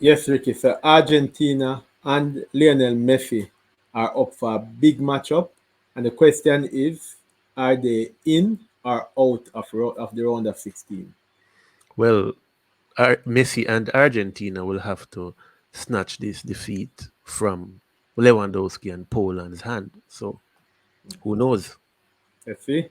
Yes, Ricky. So Argentina and Lionel Messi are up for a big matchup, and the question is, are they in or out of the round of 16? Well, Messi and Argentina will have to snatch this defeat from Lewandowski and Poland's hand. So who knows? Let's see.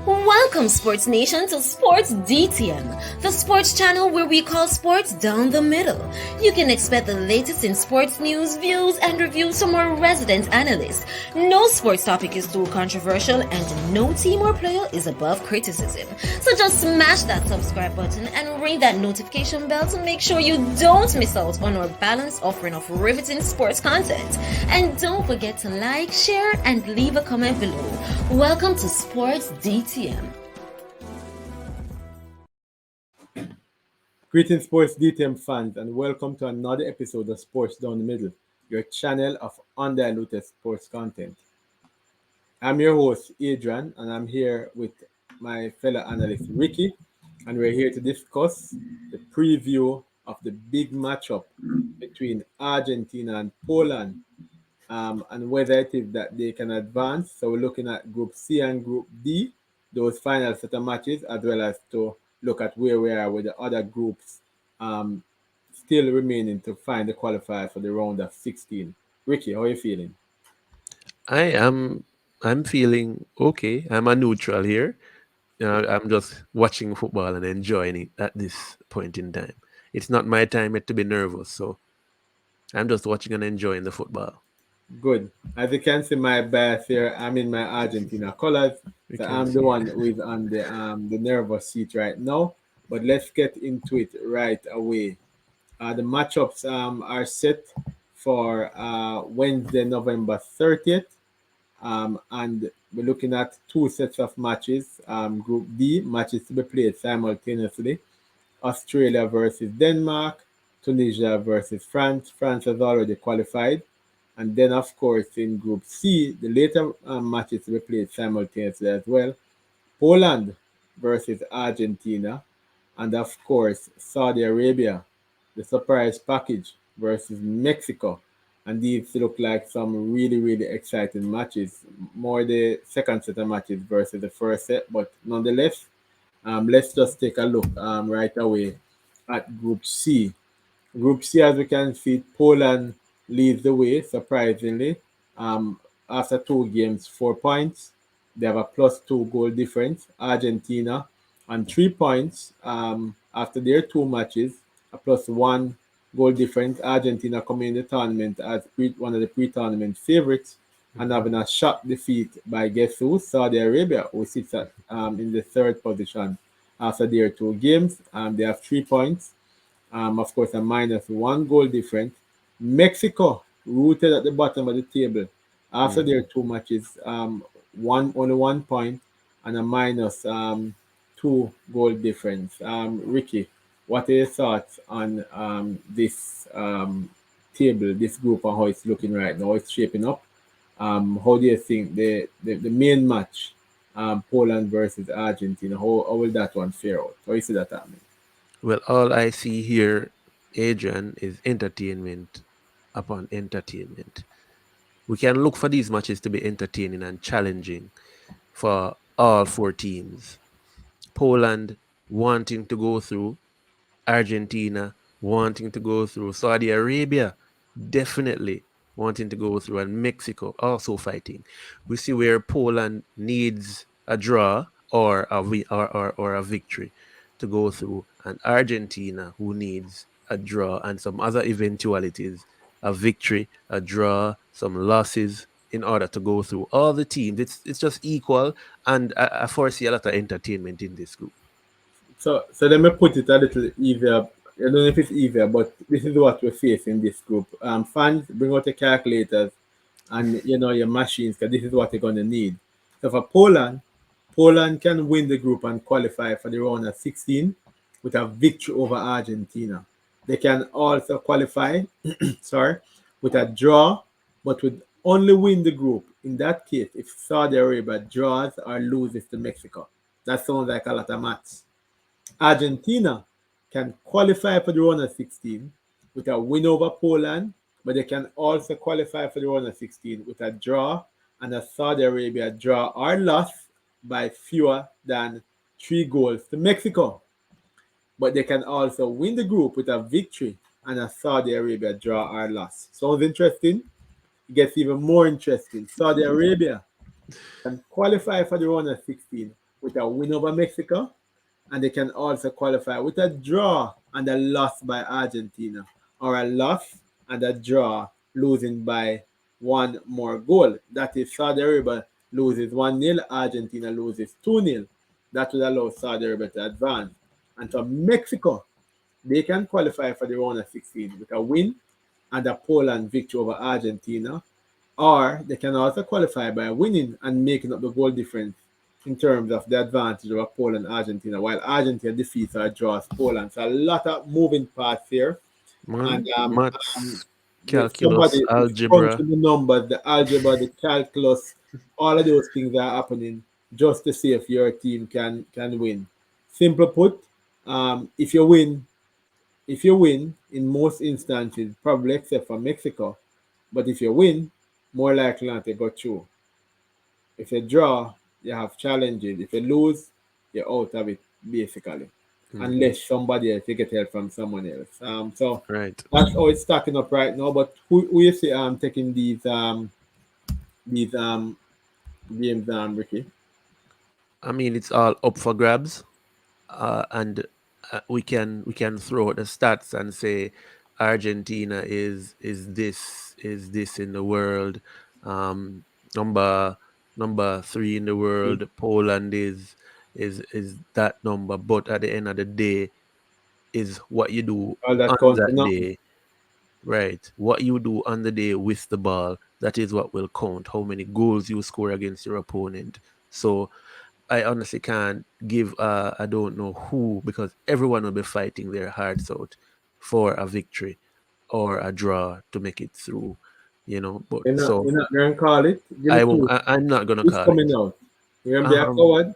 Welcome, Sports Nation, to Sports DTM, the sports channel where we call sports down the middle. You can expect the latest in sports news, views, and reviews from our resident analysts. No sports topic is too controversial, and no team or player is above criticism. So just smash that subscribe button and ring that notification bell to make sure you don't miss out on our balanced offering of riveting sports content. And don't forget to like, share, and leave a comment below. Welcome to Sports DTM. Greetings, Sports DTM fans, and welcome to another episode of Sports Down the Middle, your channel of undiluted sports content. I'm your host, Adrian, and I'm here with my fellow analyst, Ricky, and we're here to discuss the preview of the big matchup between Argentina and Poland, and whether it is that they can advance. So we're looking at Group C and Group D, those final set of matches, as well as to look at where we are with the other groups um, still remaining to find the qualifiers for the round of 16. Ricky, how are you feeling? I am I'm feeling okay. I'm a neutral here. I'm just watching football and enjoying it at this point in time. It's not my time yet to be nervous, so I'm just watching and enjoying the football. Good. As you can see my bias here, I'm in my Argentina colors. We So can I'm the see. one who is on the nervous seat right now. But let's get into it right away. The matchups are set for Wednesday, November 30th. And we're looking at two sets of matches. Group D, matches to be played simultaneously. Australia versus Denmark, Tunisia versus France. France has already qualified. And then, of course, in Group C, the later matches to be played simultaneously as well. Poland versus Argentina, and of course, Saudi Arabia, the surprise package versus Mexico. And these look like some really, really exciting matches. More the second set of matches versus the first set, but nonetheless, let's just take a look right away at Group C. Group C, as we can see, Poland leads the way, surprisingly. After two games, 4 points. They have a +2 goal difference. Argentina on 3 points after their two matches, a +1 goal difference. Argentina coming in the tournament as one of the pre-tournament favorites and having a shock defeat by guess who? Saudi Arabia, who sits at in the third position after their two games. They have 3 points, of course, a -1 goal difference. Mexico rooted at the bottom of the table after Mm. their two matches, only 1 point and a -2 goal difference. Ricky, what are your thoughts on this table, this group, and how it's looking right now? How it's shaping up. How do you think the main match, Poland versus Argentina, how will that one fare out? How you see that happening? Well, all I see here, Adrian, is entertainment upon entertainment. We can look for these matches to be entertaining and challenging for all four teams. Poland wanting to go through, Argentina wanting to go through, Saudi Arabia definitely wanting to go through, and Mexico also fighting. We see where Poland needs a draw or a victory to go through, and Argentina who needs a draw and some other eventualities, a victory, a draw, some losses in order to go through. All the teams, it's just equal, and I foresee a lot of entertainment in this group. So let me put it a little easier. I don't know if it's easier, but this is what we face in this group. Fans, bring out your calculators and your machines, because this is what you're gonna need. So for Poland, Poland can win the group and qualify for the round of 16 with a victory over Argentina. They can also qualify, sorry, with a draw, but would only win the group in that case if Saudi Arabia draws or loses to Mexico. That sounds like a lot of maths. Argentina can qualify for the round of 16 with a win over Poland, but they can also qualify for the round of 16 with a draw and a Saudi Arabia draw or loss by fewer than 3 goals to Mexico. But they can also win the group with a victory and a Saudi Arabia draw or loss. Sounds interesting? It gets even more interesting. Saudi Arabia can qualify for the round of 16 with a win over Mexico, and they can also qualify with a draw and a loss by Argentina, or a loss and a draw, losing by one more goal. That is, Saudi Arabia loses 1-0, Argentina loses 2-0. That would allow Saudi Arabia to advance. And for Mexico, they can qualify for the round of 16 with a win and a Poland victory over Argentina, or they can also qualify by winning and making up the goal difference in terms of the advantage over Poland and Argentina, while Argentina defeats or draws Poland. So a lot of moving parts here. And Man, maths, calculus, somebody is algebra. crunching the numbers, the algebra, the calculus, all of those things are happening just to see if your team can win. Simple put, if you win, in most instances, probably except for Mexico, but if you win, more likely not to go through. If you draw, you have challenges. If you lose, you're out of it basically, Hmm. unless somebody else you get help from someone else. So Right. that's how it's stacking up right now. But who you see taking these games, Ricky? I mean, it's all up for grabs, and we can throw out the stats and say Argentina is this in the world, um, number number three in the world. Poland is that number, but at the end of the day, is what you do All that on counts for that nothing. day. Right. What you do on the day with the ball, that is what will count. How many goals you score against your opponent. So I honestly can't give, I don't know who, because everyone will be fighting their hearts out for a victory or a draw to make it through, But so You're not gonna call it. Give me two. I'm not gonna Who's call coming it. out? You're gonna be a Um, coward?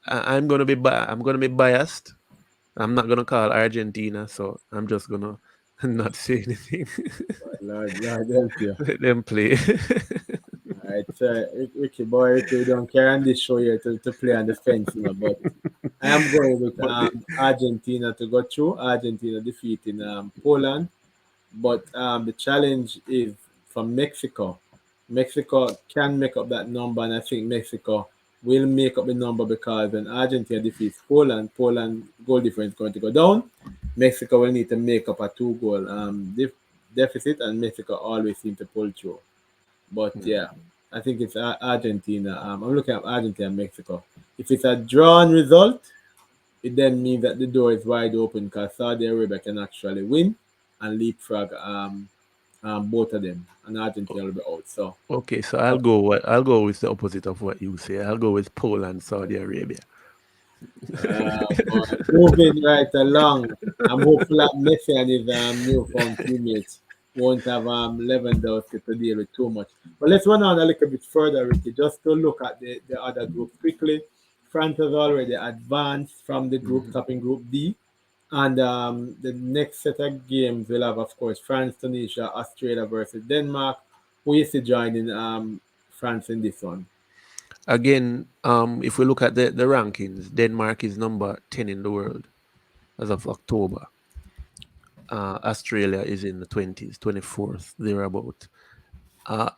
I'm gonna be biased. I'm not gonna call Argentina, so I'm just gonna not say anything. Lord help you. Let them play. Alright, Ricky boy, Ricky, we don't care on this show here to play on the fence, but I am going with But the, Argentina to go through. Argentina defeating Poland, but the challenge is from Mexico. Mexico can make up that number, and I think Mexico will make up the number because when Argentina defeats Poland, Poland goal difference is going to go down. Mexico will need to make up a 2 goal deficit, and Mexico always seem to pull through. But yeah, Mhm. I think it's Argentina. I'm looking at Argentina and Mexico. If it's a drawn result, it then means that the door is wide open because Saudi Arabia can actually win and leapfrog both of them, and Argentina will be out. So, Okay, so I'll go with the opposite of what you say. I'll go with Poland, Saudi Arabia. but moving right along, I'm hopeful that Messi and his newfound teammates won't have Lewandowski to deal with too much. But let's run on a little bit further, Ricky, just to look at the other group quickly. France has already advanced from the group, Mhm. topping Group D. And the next set of games will have, of course, France, Tunisia, Australia versus Denmark. Who is joining France in this one? Again, if we look at the rankings, Denmark is number 10 in the world as of October. Australia is in the 20s, 24th, thereabout. Uh,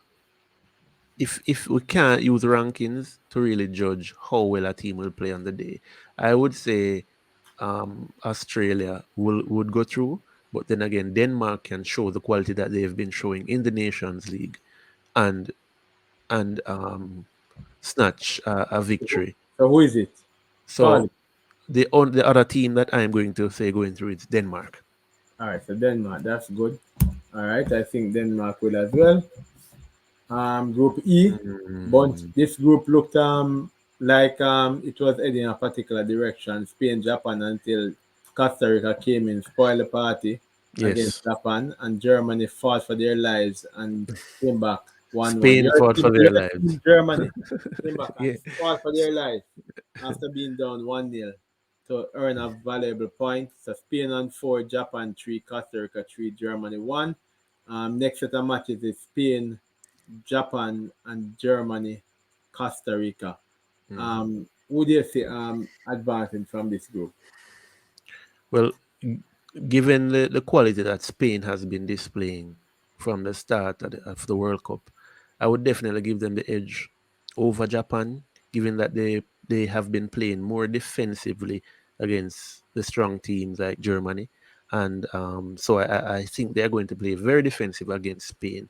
if we can't use rankings to really judge how well a team will play on the day, I would say Australia would go through. But then again, Denmark can show the quality that they've been showing in the Nations League, and and snatch a victory. So who is it? Call So it. the other team that I'm going to say going through is Denmark. All right, so Denmark, that's good. All right, I think Denmark will as well. Group E, but Mm, this group looked like it was heading in a particular direction. Spain, Japan, until Costa Rica came in, spoiled the party against yes, Japan, and Germany fought for their lives and came back 1-1. Spain fought for their Your lives. team Germany came back and Yeah, fought for their life after being down 1-0. to earn a valuable point. So Spain on 4, Japan 3, Costa Rica 3, Germany 1. Next set of matches is Spain, Japan, and Germany, Costa Rica. Mhm. Who do you see advancing from this group? Well, given the quality that Spain has been displaying from the start of the World Cup, I would definitely give them the edge over Japan, given that they have been playing more defensively against the strong teams like Germany. And so I think they're going to play very defensive against Spain,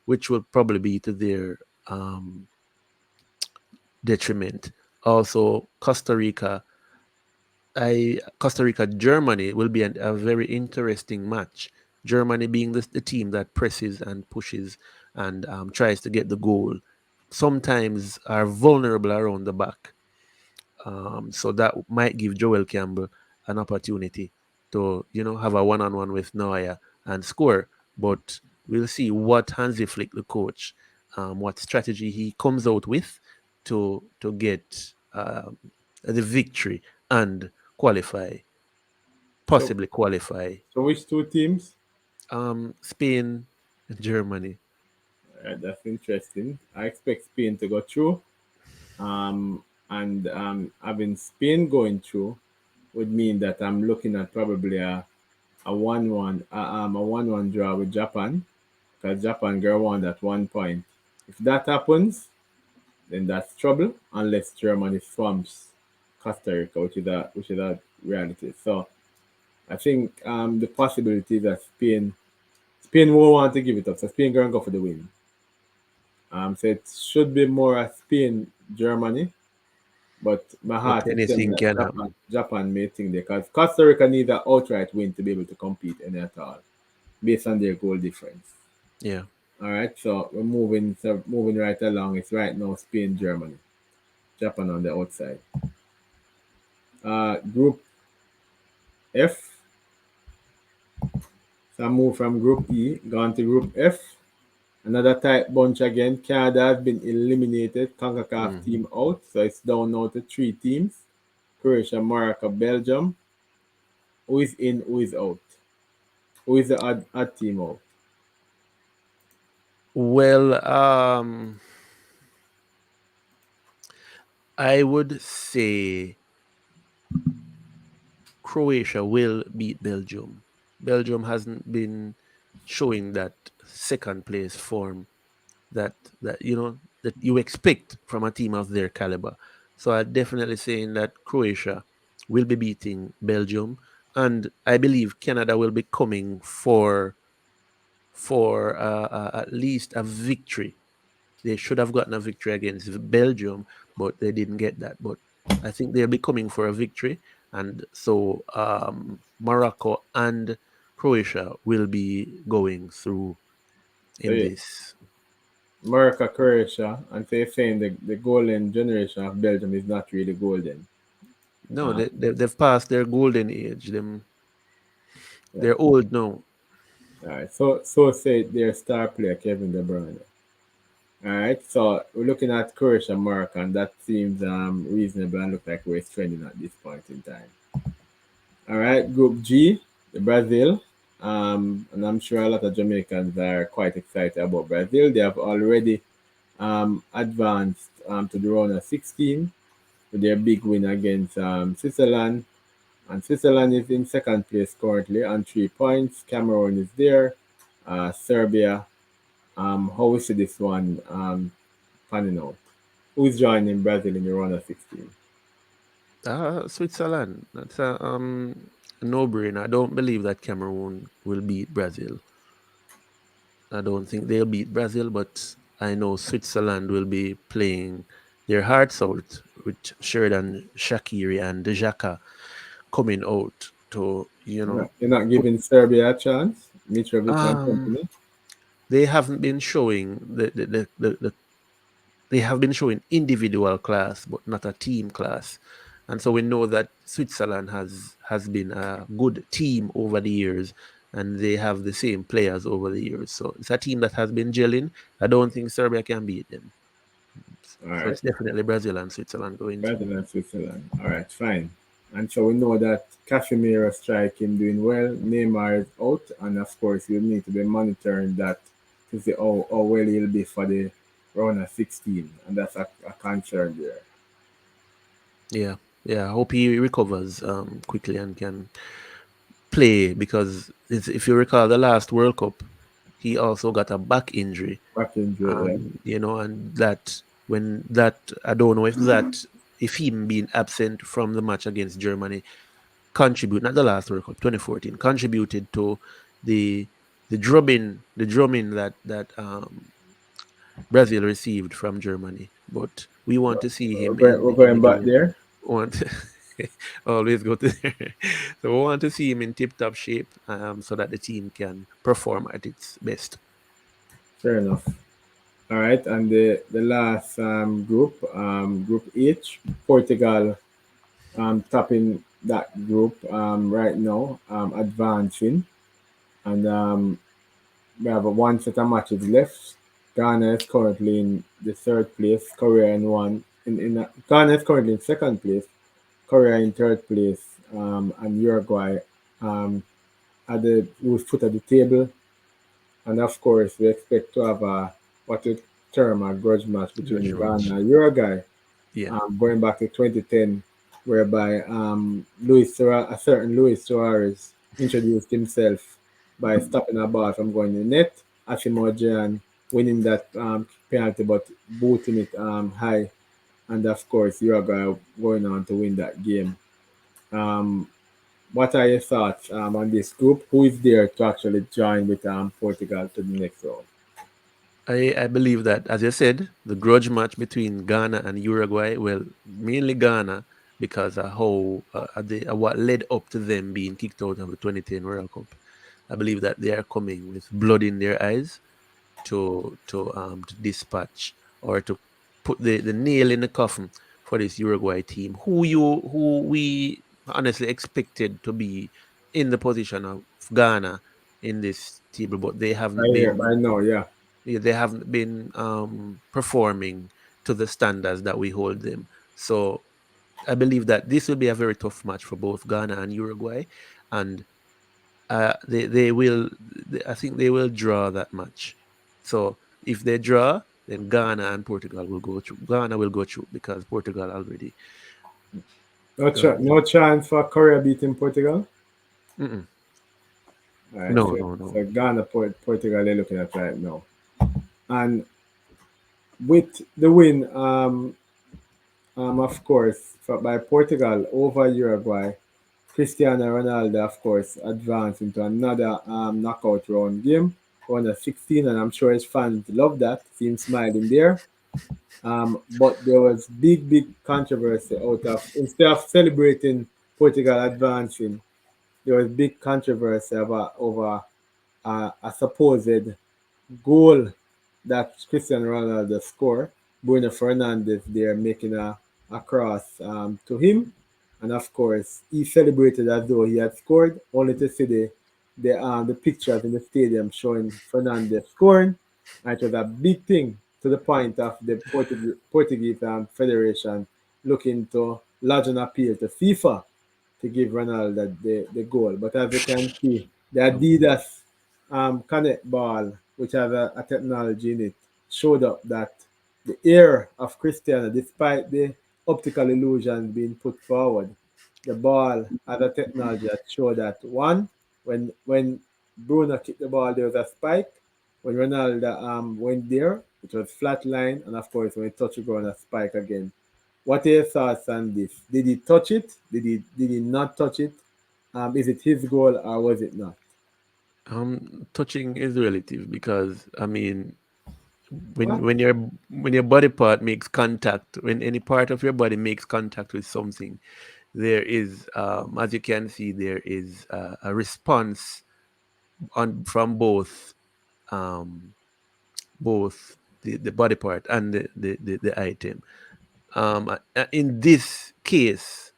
which will probably be to their um, detriment. Also, Costa Rica Germany will be a very interesting match. Germany being the team that presses and pushes and tries to get the goal, sometimes are vulnerable around the back. So that might give Joel Campbell an opportunity to, have a one-on-one with Neuer and score. But we'll see what Hansi Flick, the coach, what strategy he comes out with to get the victory and qualify, So, possibly qualify. so which two teams? Spain, and Germany. That's interesting. I expect Spain to go through. And having Spain going through would mean that I'm looking at probably a 1-1 draw with Japan, because Japan girl won at 1 point. If that happens, then that's trouble unless Germany swamps Costa Rica, which is a reality. So I think the possibility that Spain will want to give it up. So Spain gonna go for the win. So it should be more a Spain Germany, but my But heart is telling me anything that can Japan happen. Japan may think there, because Costa Rica needs an outright win to be able to compete any at all based on their goal difference. Yeah. All right, so we're moving right along. It's right now Spain Germany, Japan on the outside. Group F. So I move from Group E, gone to Group F. Another tight bunch again. Canada has been eliminated. CONCACAF Hmm. team out. So it's down now to three teams: Croatia, Morocco, Belgium. Who is in, who is out? Who is the odd team out? Well, I would say Croatia will beat Belgium. Belgium hasn't been showing that second place form that you expect from a team of their caliber. So I'm definitely saying that Croatia will be beating Belgium, and I believe Canada will be coming for at least a victory. They should have gotten a victory against Belgium, but they didn't get that. But I think they'll be coming for a victory, and so Morocco and Croatia will be going through So in yeah, this. Morocco, Croatia, and they're saying the golden generation of Belgium is not really golden. No, Um, they've passed their golden age. yeah. They're old now. All right. So say their star player Kevin De Bruyne. All right. So we're looking at Croatia, Morocco, and that seems reasonable and look like we're trending at this point in time. All right. Group G, the Brazil. And I'm sure a lot of Jamaicans are quite excited about Brazil. They have already advanced to the round of 16 with their big win against Switzerland. And Switzerland is in second place currently on 3 points. Cameroon is there. Serbia. How we see this one panning out? Who's joining Brazil in the round of 16? Switzerland. That's a no-brainer. I don't believe that Cameroon will beat Brazil. I don't think they'll beat Brazil, but I know Switzerland will be playing their hearts out with Sheridan Shakiri and Dejaka coming out to, You're not put. giving Serbia a chance? Mitrovic and Um, company? they haven't been showing the they have been showing individual class, but not a team class. And so we know that Switzerland has been a good team over the years, and they have the same players over the years. So it's a team that has been gelling. I don't think Serbia can beat them. All So right. it's definitely Brazil and Switzerland going through. Brazil and Switzerland. All right, fine. And so we know that Casemiro striking doing well, Neymar is out, and of course you need to be monitoring that to see how well he'll be for the round of 16, and that's a concern there. Yeah, yeah. I hope he recovers quickly and can play because if you recall the last World Cup, he also got a back injury, Back injury, yeah. and and that when that I don't know if him being absent from the match against Germany not the last World Cup 2014 contributed to the the drumming that Brazil received from Germany. But we want to see him We're in the going back game. there. Want always go to there. So we want to see him in tip top shape, so that the team can perform at its best. Fair enough. All right, and the last group, Group H, Portugal topping that group right now, advancing, and we have a one set of matches left. Ghana is currently in the third place. Korea in one. Ghana is currently in second place. Korea in third place, and Uruguay um, at the foot of the table. And of course, we expect to have a what we term a grudge match between Grudge Ghana match. and Uruguay, Yeah. going back to 2010, whereby a certain Luis Suarez introduced himself by stopping a ball from going in the net, Asamoah winning that penalty but booting it high, and of course Uruguay going on to win that game. Um, what are your thoughts on this group? Who is there to actually join with Portugal to the next round? I believe that, as you said, the grudge match between Ghana and Uruguay, well, mainly Ghana, because of how what led up to them being kicked out of the 2010 World Cup. I believe that they are coming with blood in their eyes to dispatch or to put the nail in the coffin for this Uruguay team, who we honestly expected to be in the position of Ghana in this table, but they haven't I been know, yeah. performing to the standards that we hold them. So I believe that this will be a very tough match for both Ghana and Uruguay, and they will. I think they will draw that match. So if they draw, then Ghana and Portugal will go through. Ghana will go through because Portugal already. No chance for Korea beating Portugal. Mm-mm. All right, No, no, no. so Ghana, Portugal, they're looking at right now. And with the win, of course, by Portugal over Uruguay, Cristiano Ronaldo, of course, advanced into another knockout round game, round of 16, and I'm sure his fans love that. See him smiling there. But there was big controversy out of, instead of celebrating Portugal advancing, there was big controversy over a supposed goal that Cristiano Ronaldo scored. Bruno Fernandes there making a cross to him. And of course, he celebrated as though he had scored, only to see the pictures in the stadium showing Fernandes scoring. And it was a big thing to the point of the Portuguese Federation looking to lodge an appeal to FIFA to give Ronaldo the goal. But as you can see, the Adidas Connect ball, which has a technology in it, showed up that the ear of Cristiano, despite the optical illusions being put forward, the ball has a technology that showed that one, when Bruno kicked the ball, there was a spike. When Ronaldo went there, it was flat line, and of course, when he touched the ground, a spike again. What are your thoughts on this? Did he touch it? Did he not touch it? Is it his goal or was it not? Touching is relative because I mean, when What? when your when your body part makes contact, when any part of your body makes contact with something, there is, as you can see, there is a response on from um, both the body part and the item. In this case,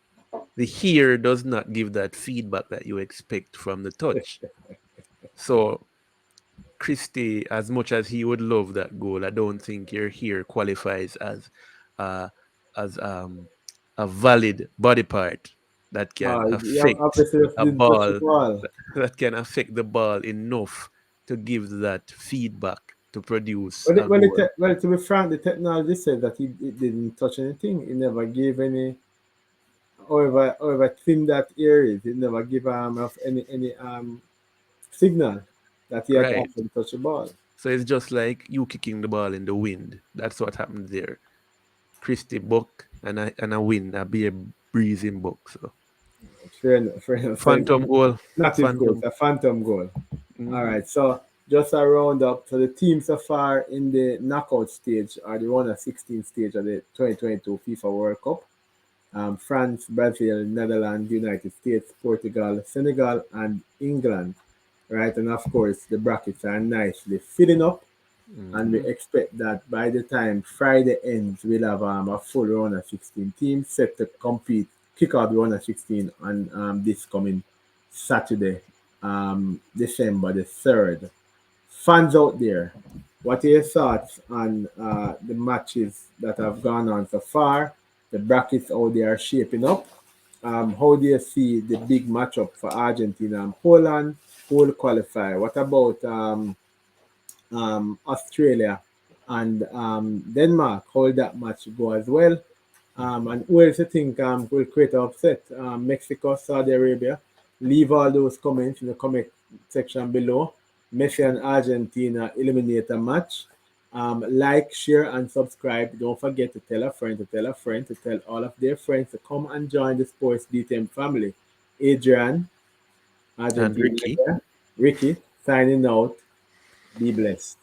the ear does not give that feedback that you expect from the touch. So Christie, as much as he would love that goal, I don't think your ear qualifies uh, as a valid body part that can You affect obviously just a didn't touch the ball, ball. that can affect the ball enough to give that feedback to produce Well, a goal. to be frank, the technology said that it didn't touch anything. It never gave any, however thin that air is, it never gave of any signal that he had Right. actually touched the ball. So it's just like you kicking the ball in the wind. That's what happened there. Christie buck and a wind, a be a breezing buck. So Fair enough, fair enough. So phantom goal. not his goal, it's Phantom. a phantom goal. All Hmm. right, so just a round up. So the teams so far in the knockout stage are the round of 16 stage of the 2022 FIFA World Cup. France, Brazil, Netherlands, United States, Portugal, Senegal, and England. Right, and of course the brackets are nicely filling up, and we Hmm. expect that by the time Friday ends, we'll have a full round of 16 teams set to compete, kick off the round of 16 on this coming Saturday, December the 3rd. Fans out there, what are your thoughts on the matches that have gone on so far? The brackets, how they are shaping up? How do you see the big matchup for Argentina and Poland? Who will qualify? What about Australia and Denmark? How will that match go as well? And who else you think will create an upset? Mexico, Saudi Arabia. Leave all those comments in the comment section below. Messi and Argentina eliminate a match. Like, share, and subscribe. Don't forget to tell a friend to tell a friend to tell all of their friends to come and join the Sports DTM family. Adrian, And Argentina, Ricky. yeah. Ricky, signing out. Be blessed.